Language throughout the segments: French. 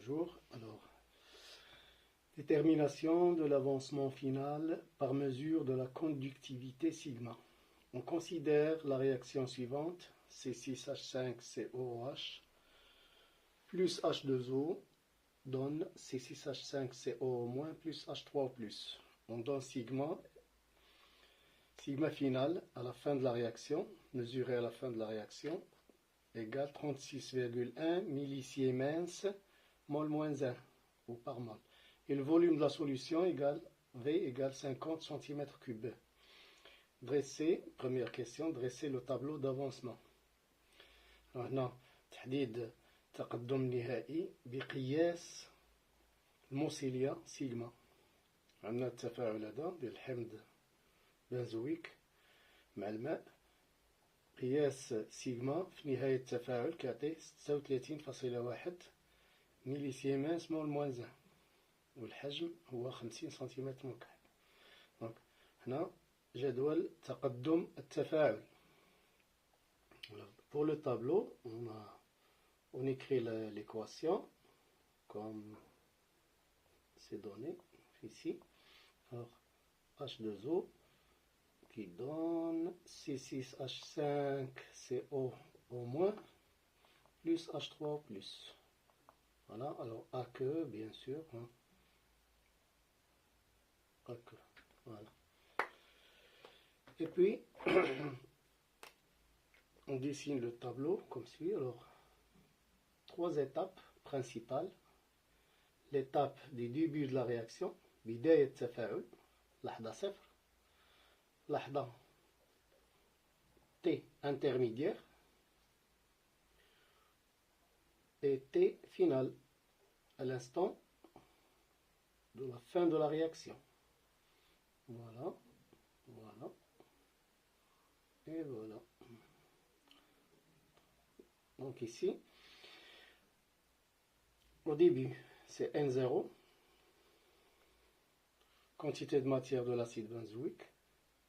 Bonjour. Alors, détermination de l'avancement final par mesure de la conductivité sigma. On considère la réaction suivante, C6H5COOH plus H2O donne C6H5CO- plus H3O+. On donne sigma final à la fin de la réaction, mesuré à la fin de la réaction, égale 36,1 millisiemens mol moins 1, ou par mol. Et le volume de la solution égale V égale 50 cm3. Dresser, première question, dresser le tableau d'avancement. هنا تحديد تقدم نهائي بقياس الموصلية سيجما. عندنا التفاعل هذا ديال الحمض بنزويك مع الماء، قياس سيجما في نهاية التفاعل كيعطي 36.1 ملي سيمنس مول موان 1، والحجم هو 50 سنتيمتر مكعب. دونك هنا جدول تقدم التفاعل. Pour le tableau, on écrit l'équation comme c'est donné ici. Alors H2O qui donne C6H5CO- plus H3O+. Voilà, alors AQ bien sûr. AQ, voilà. Et puis on dessine le tableau comme suit. Alors, trois étapes principales. L'étape du début de la réaction, بداية التفاعل، لحظة صفر، لحظة T intermédiaire et T final, à l'instant de la fin de la réaction. Voilà, voilà, et voilà. Donc ici, au début, c'est N0, quantité de matière de l'acide benzoïque.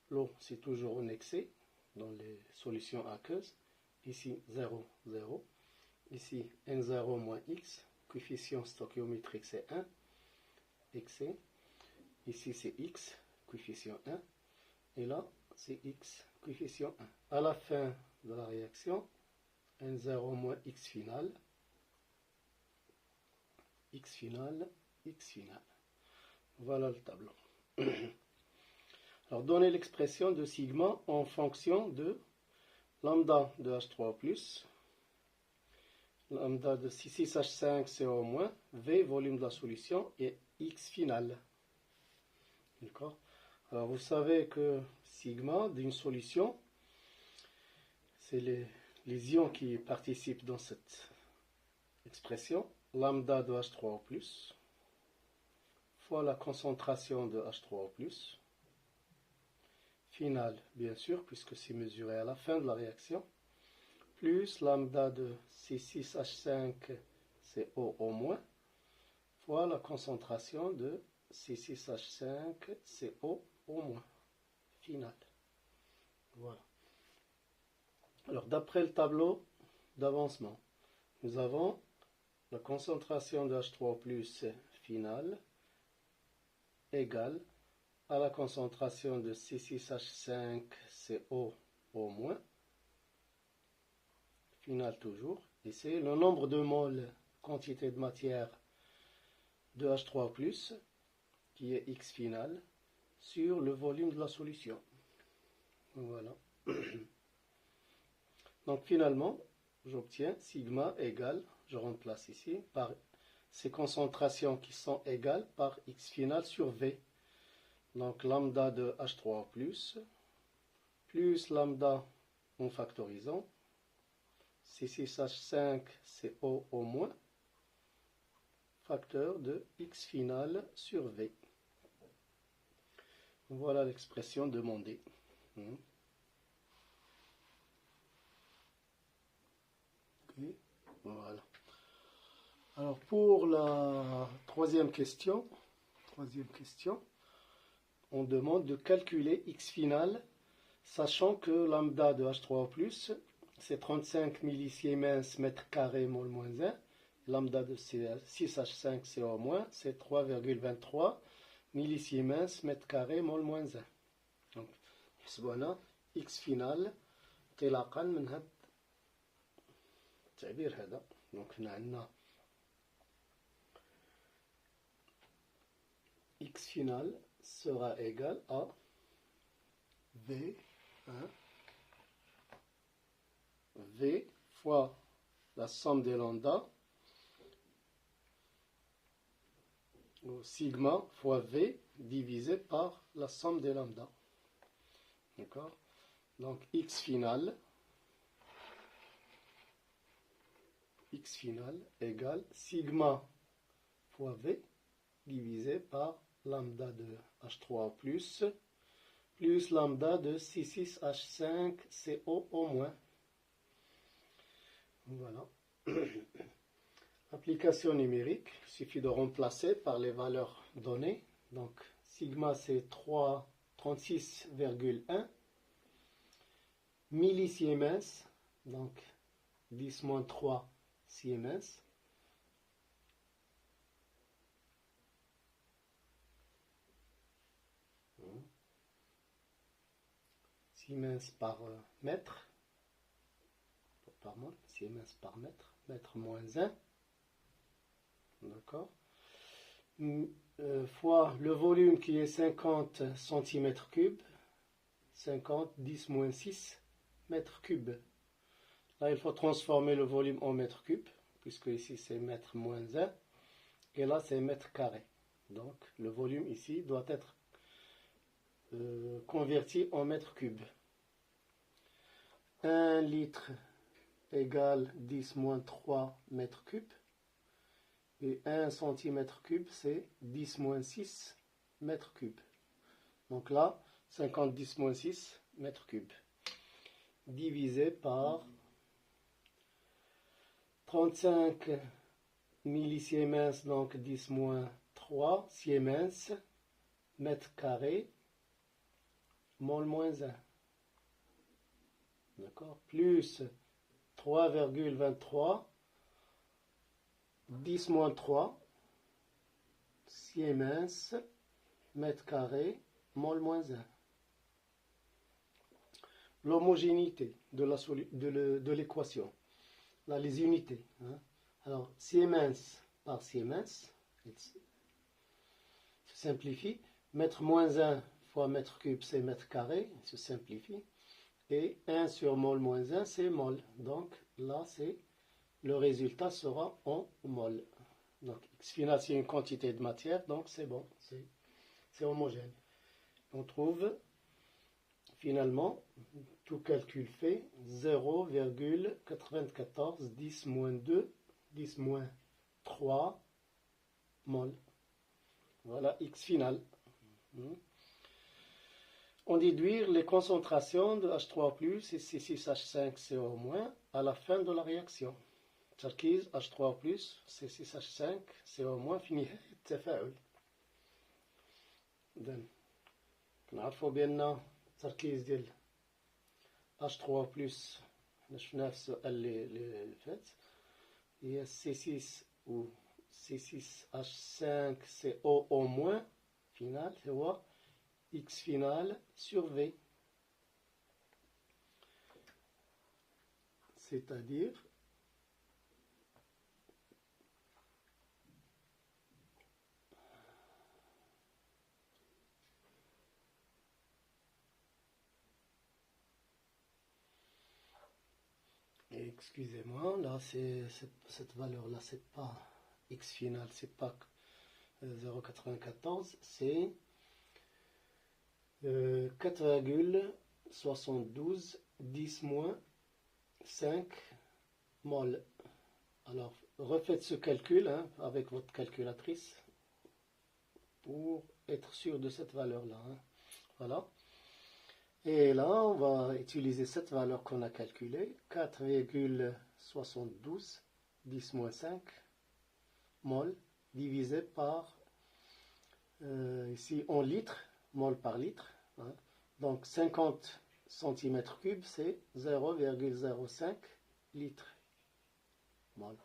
L'eau, c'est toujours en excès dans les solutions aqueuses. Ici, 0, 0. Ici, N0 moins X, coefficient stoichiométrique c'est 1, excès. Ici, c'est X, coefficient 1. Et là, c'est X, coefficient 1. À la fin de la réaction, N0 moins X final, X final, X final. Voilà le tableau. Alors, donnez l'expression de sigma en fonction de lambda de H3+, lambda de C6H5CO-, V, volume de la solution, et X final. D'accord? Alors, vous savez que sigma d'une solution, c'est les ions qui participent dans cette expression, lambda de H3O+, fois la concentration de H3O+, final bien sûr, puisque c'est mesuré à la fin de la réaction, plus lambda de C6H5CO-, fois la concentration de C6H5CO-, final. Voilà. Alors, d'après le tableau d'avancement, nous avons la concentration de H3O+ finale égale à la concentration de C6H5CO-, final toujours, et c'est le nombre de moles, quantité de matière de H3+, qui est X final, sur le volume de la solution. Voilà. Donc finalement, j'obtiens sigma égale, je remplace ici, par ces concentrations qui sont égales par X final sur V. Donc lambda de H3O+, plus lambda en factorisant, C6H5CO-, facteur de X final sur V. Voilà l'expression demandée. Okay. Voilà. Alors pour la troisième question, on demande de calculer X final, sachant que lambda de H3O+, c'est 35 millisiemens mètre carré mol moins 1, lambda de 6H5 CO-, c'est 3,23 millisiemens mètre carré mol moins 1. Donc, نحسبوا هنا x final انطلاقا من هذا التعبير هذا. دونك هنا عندنا x final sera égal à V, hein, V fois la somme des lambda, ou sigma fois V divisé par la somme des lambda. D'accord? Donc x final égale sigma fois V divisé par lambda de H3 plus lambda de C6H5CO au moins. Voilà. Application numérique, il suffit de remplacer par les valeurs données. Donc sigma c'est 36,1 millisiemens, donc 10-3 siemens. Siemens par mètre, par mol, siemens par mètre, mètre moins 1, d'accord, fois le volume qui est 50 cm3, 50, 10 moins 6 mètres cubes. Là, il faut transformer le volume en mètre cube, puisque ici c'est mètre moins 1, et là c'est mètre carré. Donc le volume ici doit être converti en mètre cube. 1 litre égale 10 moins 3 mètres cubes. Et 1 centimètre cube, c'est 10 moins 6 mètres cubes. Donc là, 50 10 moins 6 mètres cubes. Divisé par 35 millisiemens, donc 10 moins 3 siemens, mètre carré, mol moins 1. D'accord? Plus 3,23 10 moins 3 siemens mètre carré mol moins 1. L'homogénéité de l'équation. Là, les unités. Hein. Alors, siemens par siemens, se simplifie. Mètre moins 1 fois mètre cube, c'est mètre carré, se simplifie. Et 1 sur mol moins 1, c'est mol. Donc, là, le résultat sera en mol. Donc, x final, c'est une quantité de matière, donc c'est bon, c'est homogène. On trouve, finalement, tout calcul fait, 0,94 10 moins 2, 10 moins 3 mol. Voilà x final. On déduit les concentrations de H3+, et C6H5CO- à la fin de la réaction. تركيز H3+, C6H5 CO- في نهاية التفاعل. إذن نعرفوا بأن التركيز ديال H3+, حنا شفناه في السؤال اللي فات، هي C6 و C6H5CO- final هو X final sur V. C'est-à-dire excusez-moi, là cette valeur-là, c'est pas X final, c'est pas 0,94, c'est 4,72 10 moins 5 mol. Alors, refaites ce calcul hein, avec votre calculatrice pour être sûr de cette valeur-là. Hein. Voilà. Et là, on va utiliser cette valeur qu'on a calculée, 4,72 10 moins 5 mol, divisé par, ici en litres, mol par litre. Hein. Donc 50 cm3, c'est 0,05 litres. Mol.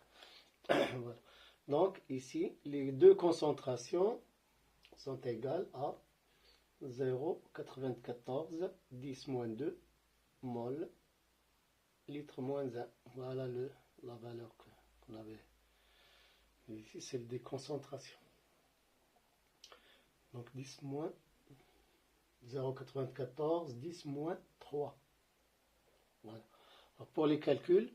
Voilà. Donc ici, les deux concentrations sont égales à 0,94 10-2 mol litre moins 1. Voilà la valeur qu'on avait. Et ici, c'est le déconcentration. Donc 10 moins 0,94, 10 moins 3. Voilà. Alors pour les calculs,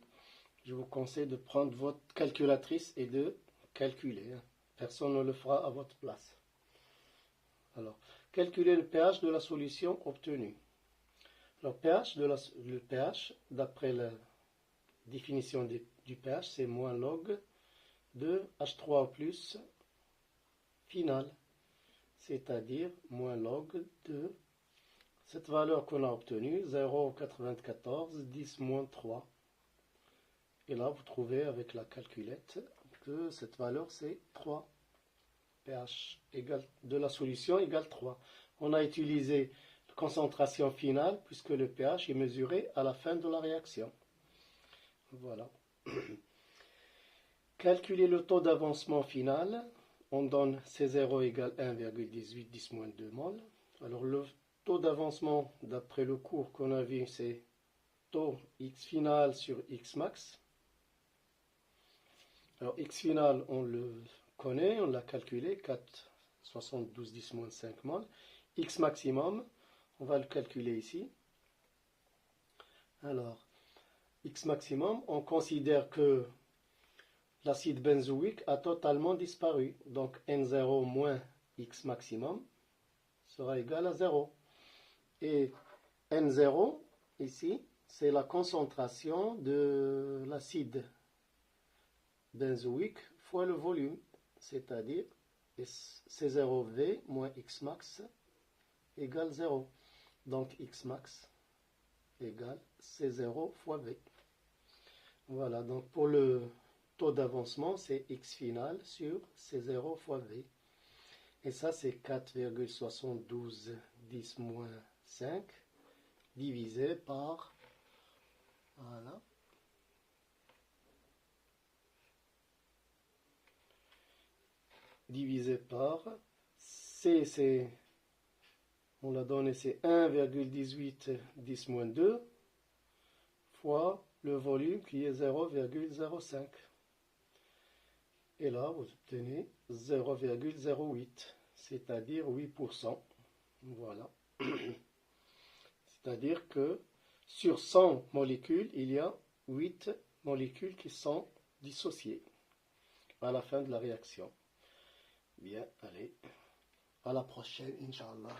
je vous conseille de prendre votre calculatrice et de calculer. Personne ne le fera à votre place. Alors, calculer le pH de la solution obtenue. Alors, le pH, d'après la définition du pH, c'est moins log de H3O+ final, c'est-à-dire moins log de cette valeur qu'on a obtenue, 0,94, 10 moins 3. Et là, vous trouvez avec la calculette que cette valeur, c'est 3. pH de la solution égale 3. On a utilisé la concentration finale puisque le pH est mesuré à la fin de la réaction. Voilà. Calculer le taux d'avancement final. On donne C0 égale 1,18 10-2 mol. Alors le taux d'avancement d'après le cours qu'on a vu, c'est taux X final sur X max. Alors X final, on le connaît, on l'a calculé, 4,72 10-5 mol. X maximum, on va le calculer ici. Alors, X maximum, on considère que l'acide benzoïque a totalement disparu. Donc N0 moins X maximum sera égal à 0. Et N0, ici, c'est la concentration de l'acide benzoïque fois le volume, c'est-à-dire C0V moins X max égale 0. Donc X max égale C0 fois V. Voilà, donc pour le taux d'avancement, c'est X final sur C0 fois V. Et ça, c'est 4,72 10 moins 5 divisé par, voilà, divisé par C, on l'a donné, c'est 1,18 10 moins 2 fois le volume qui est 0,05. Et là, vous obtenez 0,08, c'est-à-dire 8%. Voilà. C'est-à-dire que sur 100 molécules, il y a 8 molécules qui sont dissociées à la fin de la réaction. Bien, allez, à la prochaine, Inch'Allah.